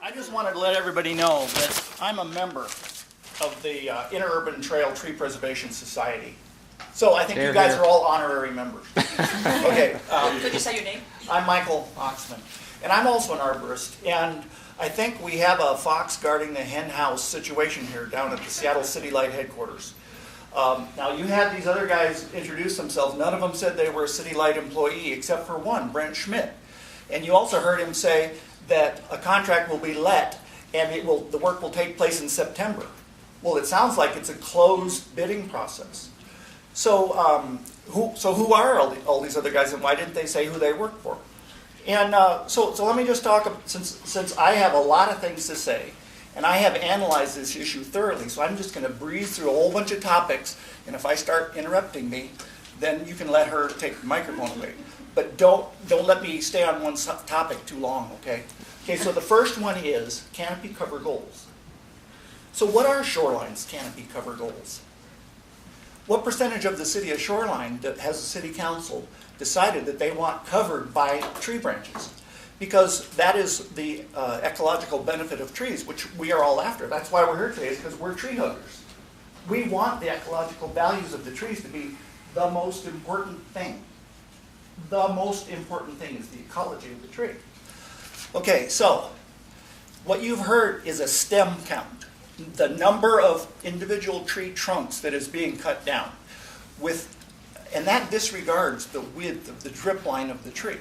I just wanted to let everybody know that I'm a member of the InterUrban Trail Tree Preservation Society. So I think you guys are all honorary members. Okay. Could you say your name? I'm Michael Oxman, and I'm also an arborist. And I think we have a fox guarding the hen house situation here down at the Seattle City Light headquarters. Now you had these other guys introduce themselves. None of them said they were a City Light employee except for one, Brent Schmidt. And you also heard him say that a contract will be let and the work will take place in September. Well, it sounds like it's a closed bidding process. So, who are all these other guys, and why didn't they say who they work for? And so let me just talk, since I have a lot of things to say, and I have analyzed this issue thoroughly, so I'm just going to breeze through a whole bunch of topics, and if I start interrupting me, then you can let her take the microphone away. But don't let me stay on one topic too long, okay? Okay, so the first one is canopy cover goals. So what are Shoreline's canopy cover goals? What percentage of the city of Shoreline has the city council decided that they want covered by tree branches? Because that is the ecological benefit of trees, which we are all after. That's why we're here today, is because we're tree huggers. We want the ecological values of the trees to be the most important thing. The most important thing is the ecology of the tree. Okay, so what you've heard is a stem count. The number of individual tree trunks that is being cut down, and that disregards the width of the drip line of the tree.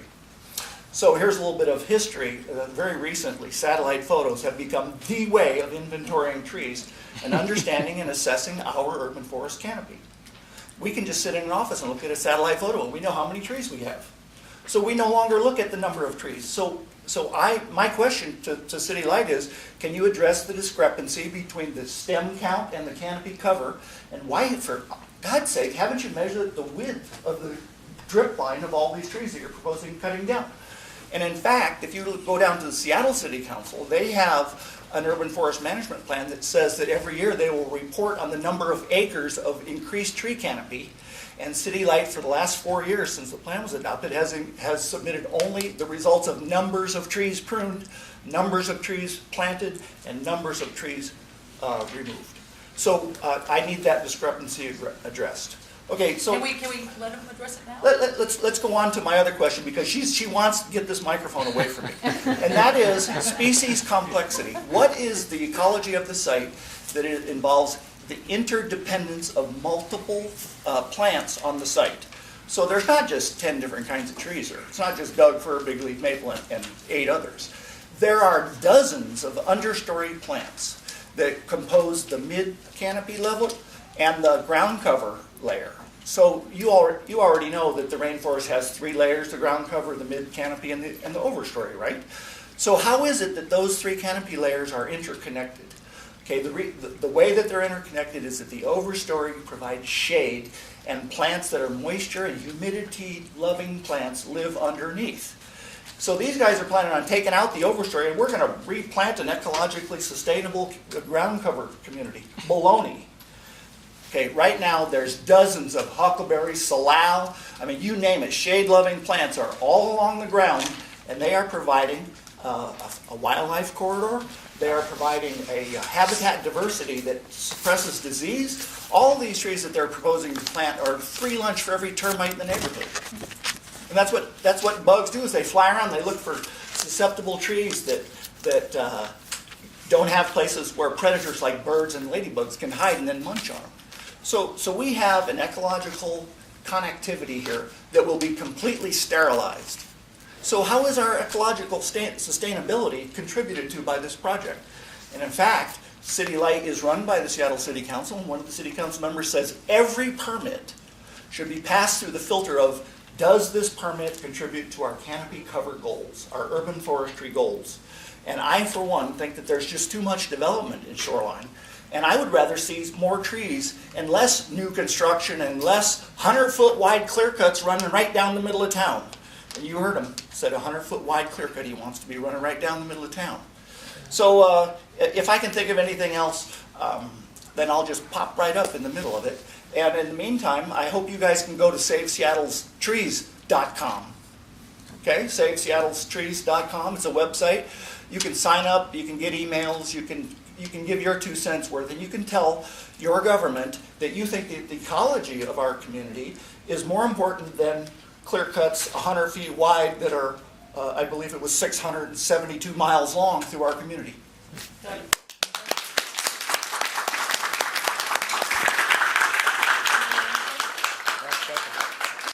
So here's a little bit of history. Very recently, satellite photos have become the way of inventorying trees and understanding and assessing our urban forest canopy. We can just sit in an office and look at a satellite photo and we know how many trees we have. So we no longer look at the number of trees. So my question to City Light is, can you address the discrepancy between the stem count and the canopy cover? And why, for God's sake, haven't you measured the width of the drip line of all these trees that you're proposing cutting down? And in fact, if you go down to the Seattle City Council, they have an urban forest management plan that says that every year they will report on the number of acres of increased tree canopy. And City Light, for the last 4 years since the plan was adopted, has submitted only the results of numbers of trees pruned, numbers of trees planted, and numbers of trees removed. So I need that discrepancy addressed. Okay, so can we let him address it now? Let's go on to my other question, because she wants to get this microphone away from me, and that is species complexity. What is the ecology of the site that it involves the interdependence of multiple plants on the site? So there's not just 10 different kinds of trees here. It's not just Doug fir, big leaf maple, and 8 others. There are dozens of understory plants that compose the mid-canopy level and the ground cover layer. So you already know that the rainforest has 3 layers: the ground cover, the mid-canopy, and the overstory, right? So how is it that those 3 canopy layers are interconnected? Okay, the way that they're interconnected is that the overstory provides shade, and plants that are moisture and humidity-loving plants live underneath. So these guys are planning on taking out the overstory, and we're going to replant an ecologically sustainable ground cover community. Baloney. Okay, right now there's dozens of huckleberry, salal, I mean, you name it. Shade-loving plants are all along the ground, and they are providing a wildlife corridor. They are providing a habitat diversity that suppresses disease. All these trees that they're proposing to plant are free lunch for every termite in the neighborhood. And that's what bugs do, is they fly around, they look for susceptible trees that don't have places where predators like birds and ladybugs can hide and then munch on them. So we have an ecological connectivity here that will be completely sterilized. So how is our ecological sustainability contributed to by this project? And in fact, City Light is run by the Seattle City Council, and one of the City Council members says every permit should be passed through the filter of, does this permit contribute to our canopy cover goals, our urban forestry goals? And I, for one, think that there's just too much development in Shoreline. And I would rather see more trees and less new construction and less 100-foot wide clear cuts running right down the middle of town. And you heard him, said 100-foot wide clear cut he wants to be running right down the middle of town. So if I can think of anything else, then I'll just pop right up in the middle of it. And in the meantime, I hope you guys can go to SaveSeattle'strees.com. okay? SaveSeattle'sTrees.com, it's a website. You can sign up, you can get emails, you can give your 2 cents worth, and you can tell your government that you think that the ecology of our community is more important than clear cuts 100 feet wide that are, I believe it was 672 miles long through our community. Doug,